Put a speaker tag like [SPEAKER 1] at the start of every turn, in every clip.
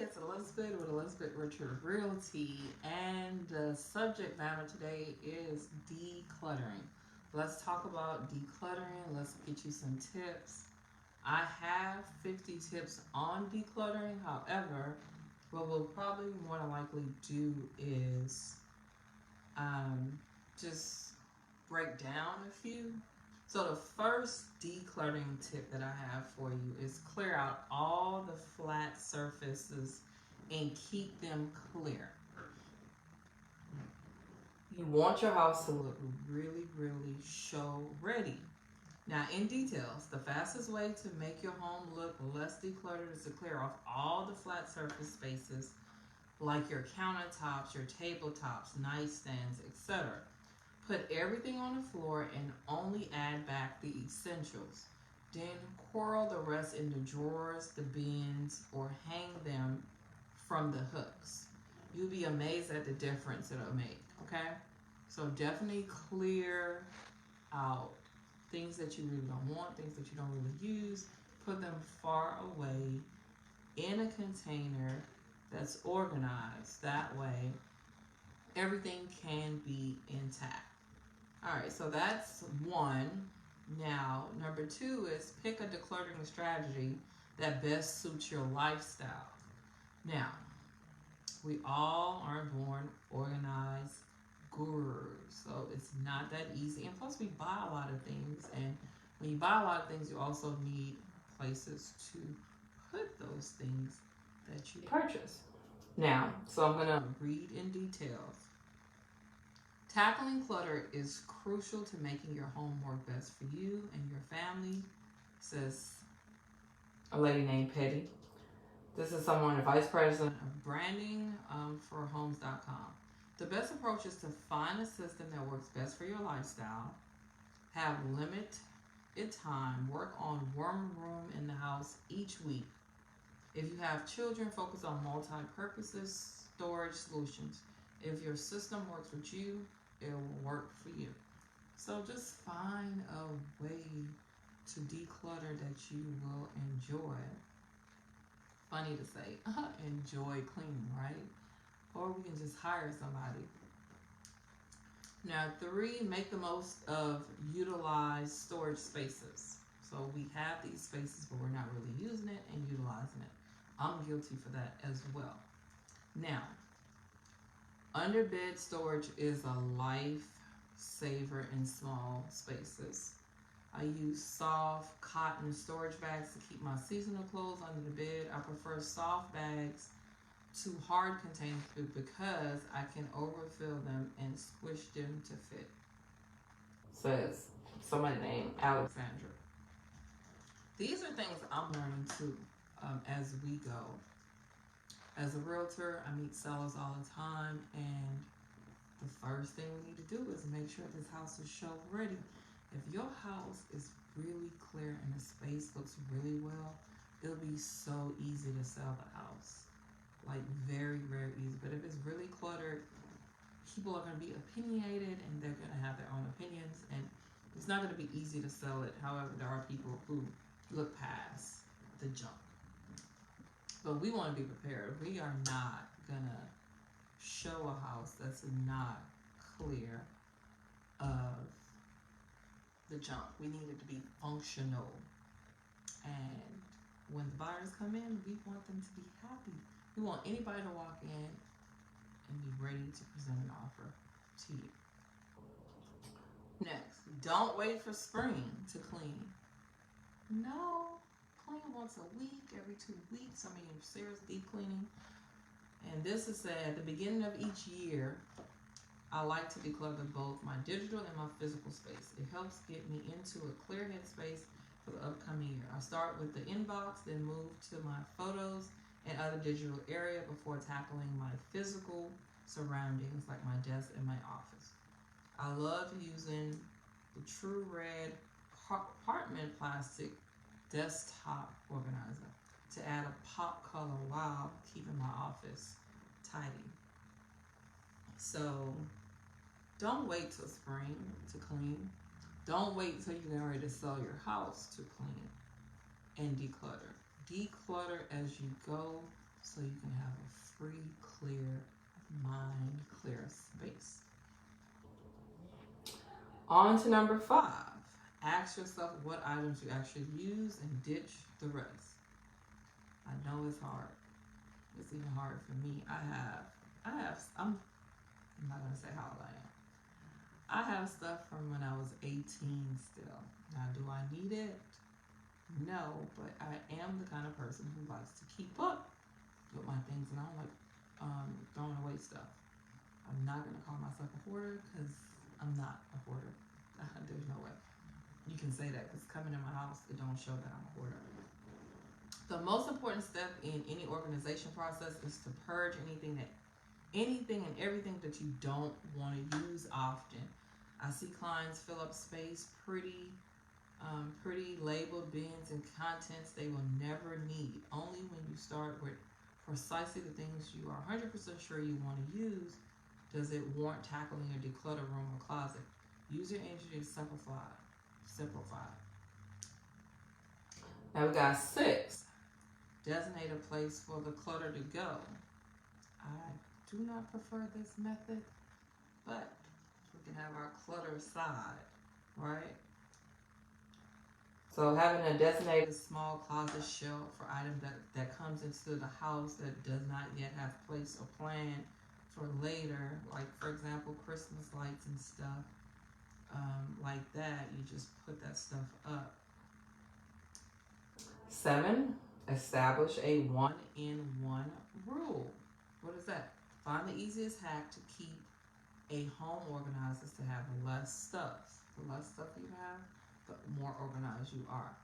[SPEAKER 1] it's Elizabeth with Elizabeth Richard Realty, and the subject matter today is decluttering. Let's talk about decluttering. Let's get you some tips. I have 50 tips on decluttering. However, what we'll probably more than likely do is just break down a few. So the first decluttering tip that I have for you is clear out all the flat surfaces and keep them clear. You want your house to look really, really show ready. Now, in details, the fastest way to make your home look less decluttered is to clear off all the flat surface spaces like your countertops, your tabletops, nightstands, etc. Put everything on the floor and only add back the essentials. Then coil the rest in the drawers, the bins, or hang them from the hooks. You'll be amazed at the difference it'll make, okay? So definitely clear out things that you really don't want, things that you don't really use. Put them far away in a container that's organized. That way, everything can be intact. All right, so that's one. Now, number two is pick a decluttering strategy that best suits your lifestyle. Now, we all aren't born organized gurus, so it's not that easy. And plus, we buy a lot of things, and when you buy a lot of things, you also need places to put those things that you purchase. Now, so I'm gonna read in details. Tackling clutter is crucial to making your home work best for you and your family, says a lady named Petty. This is someone, a vice president of branding for homes.com. The best approach is to find a system that works best for your lifestyle, have limited time, work on one room in the house each week. If you have children, focus on multi-purposes storage solutions. If your system works with you, it will work for you. So just find a way to declutter that you will enjoy. Funny to say, enjoy cleaning, right? Or we can just hire somebody. Now, three, make the most of utilized storage spaces. So we have these spaces, but we're not really using it and utilizing it. I'm guilty for that as well. Now, under bed storage is a lifesaver in small spaces. I use soft cotton storage bags to keep my seasonal clothes under the bed. I prefer soft bags to hard containers because I can overfill them and squish them to fit, says somebody named Alexandra. These are things I'm learning too as we go. As a realtor, I meet sellers all the time, and the first thing we need to do is make sure this house is show ready. If your house is really clear and the space looks really well, it'll be so easy to sell the house. Like very, very easy. But if it's really cluttered, people are going to be opinionated and they're going to have their own opinions, and it's not going to be easy to sell it. However, there are people who look past the junk. But we want to be prepared. We are not going to show a house that's not clear of the junk. We need it to be functional. And when the buyers come in, we want them to be happy. We want anybody to walk in and be ready to present an offer to you. Next, don't wait for spring to clean. No, clean once a week, every 2 weeks. I mean, serious deep cleaning. And this is said at the beginning of each year, I like to declutter both my digital and my physical space. It helps get me into a clear headspace for the upcoming year. I start with the inbox, then move to my photos and other digital area before tackling my physical surroundings like my desk and my office. I love using the True Red Apartment Plastic Desktop Organizer to add a pop color while keeping my office tidy. So don't wait till spring to clean. Don't wait till you're getting ready to sell your house to clean and declutter. Declutter as you go. so you can have a free, clear mind, clear space. On to number 5. Ask yourself what items you actually use and ditch the rest. I know it's hard. It's even hard for me. I'm not gonna say how old I am. I have stuff from when I was 18 still. Now, do I need it? No, but I am the kind of person who likes to keep up with my things, and I don't like throwing away stuff. I'm not gonna call myself a hoarder because I'm not a hoarder. There's no way. You can say that because coming in my house, it don't show that I'm a hoarder. The most important step in any organization process is to purge anything and everything that you don't want to use often. I see clients fill up space, pretty labeled bins and contents they will never need. Only when you start with precisely the things you are 100% sure you want to use does it warrant tackling your declutter room or closet. Use your energy to simplify. Now we got 6. Designate a place for the clutter to go. I do not prefer this method, but we can have our clutter aside, right? So having a designated small closet shelf for items that comes into the house that does not yet have place or plan for later, like for example, Christmas lights and stuff, like that, you just put that stuff up. 7, establish a 1-in-1 rule. What is that? Find the easiest hack to keep a home organized is to have less stuff. The less stuff you have, the more organized you are.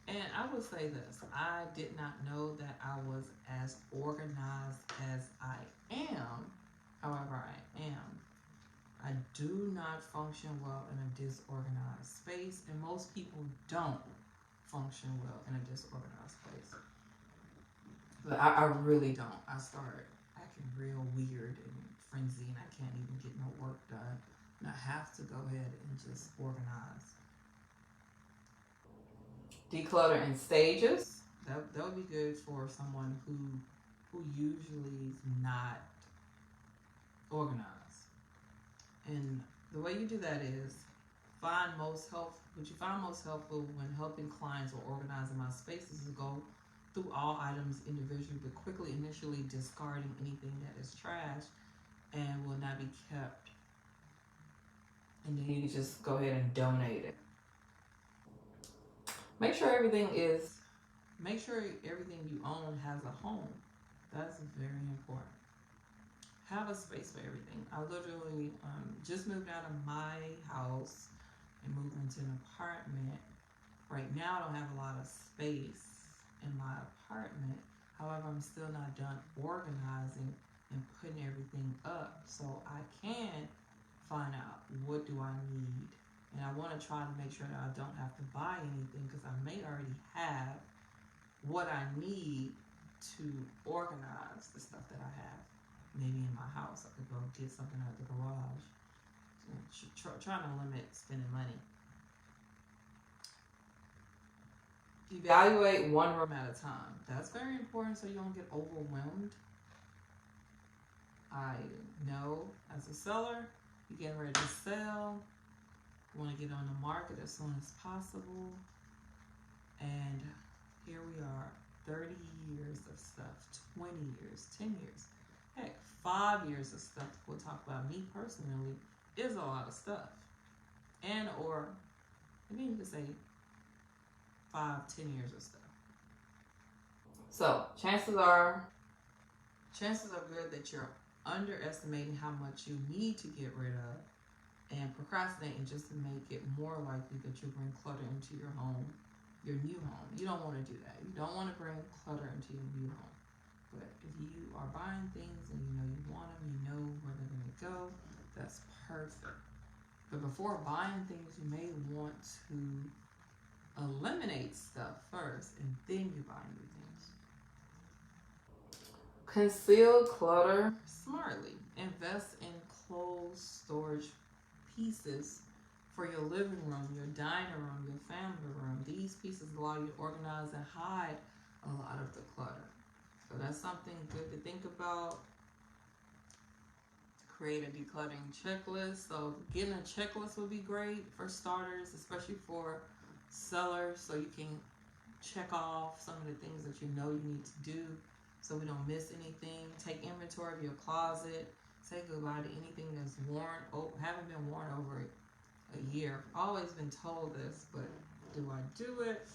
[SPEAKER 1] And I would say this, I did not know that I was as organized as I am. However, I am. I do not function well in a disorganized space, and most people don't function well in a disorganized space. But I really don't. I start acting real weird and frenzy, and I can't even get no work done. And I have to go ahead and just organize. Declutter in stages. That would be good for someone who usually is not organized. And the way you do that is what you find most helpful when helping clients or organizing my spaces is to go through all items individually, but quickly initially discarding anything that is trash and will not be kept. And then you just go ahead and donate it. Make sure everything you own has a home. That's very important. Have a space for everything. I literally just moved out of my house and moved into an apartment. Right now, I don't have a lot of space in my apartment. However, I'm still not done organizing and putting everything up. So I can find out what do I need. And I want to try to make sure that I don't have to buy anything because I may already have what I need to organize the stuff that I have. Maybe in my house, I could go get something out of the garage. Trying to limit spending money. Evaluate one room at a time. That's very important so you don't get overwhelmed. I know as a seller, you're getting ready to sell. You want to get on the market as soon as possible. And here we are, 30 years of stuff, 20 years, 10 years. Heck, 5 years of stuff we'll talk about. Me personally is a lot of stuff. And or, maybe you could say 5-10 years of stuff. So chances are good that you're underestimating how much you need to get rid of and procrastinating just to make it more likely that you'll bring clutter into your home, your new home. You don't want to do that. You don't want to bring clutter into your new home. But if you are buying things and you know you want them, you know where they're going to go, that's perfect. But before buying things, you may want to eliminate stuff first and then you buy new things. Conceal clutter smartly. Invest in closed storage pieces for your living room, your dining room, your family room. These pieces allow you to organize and hide a lot of the clutter. So that's something good to think about. Create a decluttering checklist. So getting a checklist would be great for starters, especially for sellers, so you can check off some of the things that you know you need to do so we don't miss anything. Take inventory of your closet. Say goodbye to anything that's haven't been worn over a year. Always been told this, but do I do it?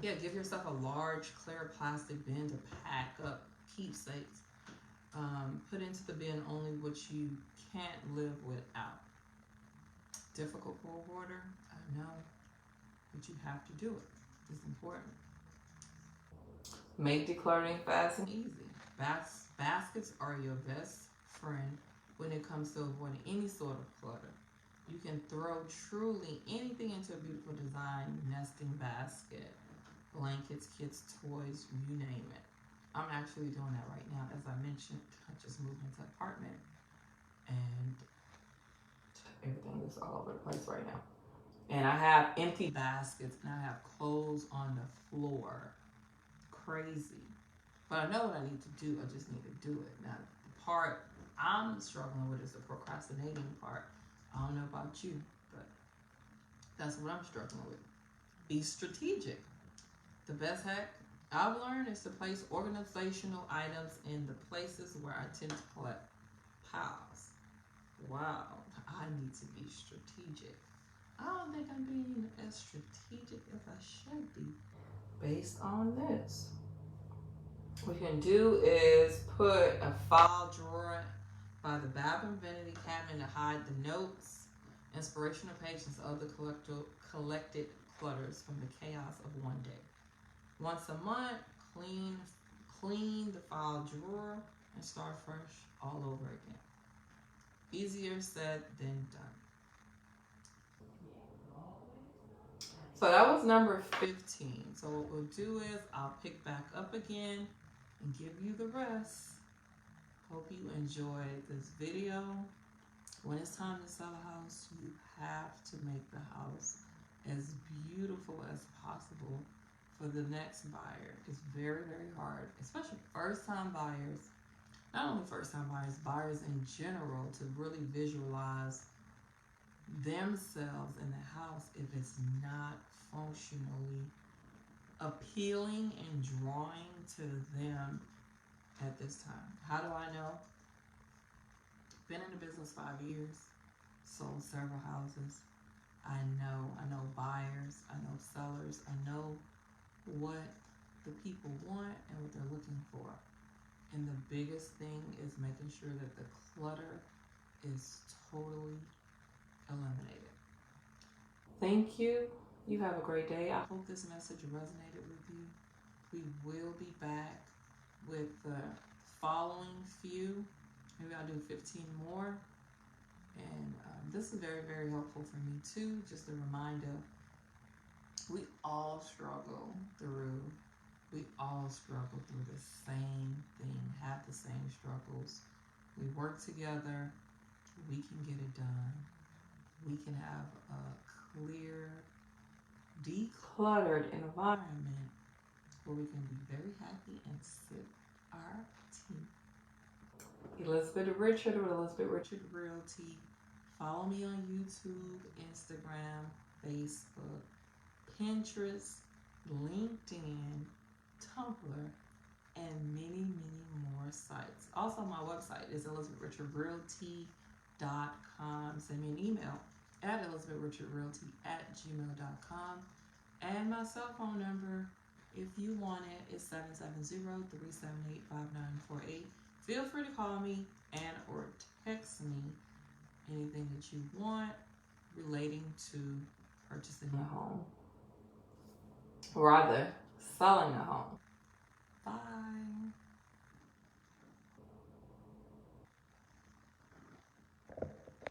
[SPEAKER 1] Yeah, give yourself a large clear plastic bin to pack up keepsakes. Put into the bin only what you can't live without. Difficult for a hoarder, I know, but you have to do it. It's important. Make decluttering fast and easy. Baskets are your best friend when it comes to avoiding any sort of clutter. You can throw truly anything into a beautiful design nesting basket. Blankets, kids, toys, you name it. I'm actually doing that right now. As I mentioned, I just moved into an apartment and everything is all over the place right now. And I have empty baskets and I have clothes on the floor. Crazy. But I know what I need to do. I just need to do it. Now, the part I'm struggling with is the procrastinating part. I don't know about you, but that's what I'm struggling with. Be strategic. The best hack I've learned is to place organizational items in the places where I tend to collect piles. Wow, I need to be strategic. I don't think I'm being as strategic as I should be based on this. What you can do is put a file drawer by the bathroom vanity cabinet to hide the notes, inspirational pages, and other collected clutters from the chaos of one day. Once a month, clean the file drawer and start fresh all over again. Easier said than done. So that was number 15. So what we'll do is I'll pick back up again and give you the rest. Hope you enjoyed this video. When it's time to sell a house, you have to make the house as beautiful as possible for the next buyer. It's very, very hard, especially first-time buyers. Not only first-time buyers, buyers in general, to really visualize themselves in the house if it's not functionally appealing and drawing to them at this time. How do I know? Been in the business 5 years, sold several houses. I know buyers, I know sellers, I know what the people want and what they're looking for. And the biggest thing is making sure that the clutter is totally eliminated. Thank you. You have a great day. I hope this message resonated with you. We will be back with the following few. Maybe I'll do 15 more. And this is very, very helpful for me too. Just a reminder, we all struggle through the same thing, have the same struggles. We work together, we can get it done. We can have a clear, decluttered environment where we can be very happy and sip our tea. Elizabeth Richard with Elizabeth Richard Realty. Follow me on YouTube, Instagram, Facebook, Pinterest, LinkedIn, Tumblr, and many, many more sites. Also, my website is elizabethrichardrealty.com. Send me an email at elizabethrichardrealty@gmail.com. And my cell phone number, if you want it, is 770-378-5948. Feel free to call me and or text me anything that you want relating to purchasing a home. Rather, selling a home. Bye.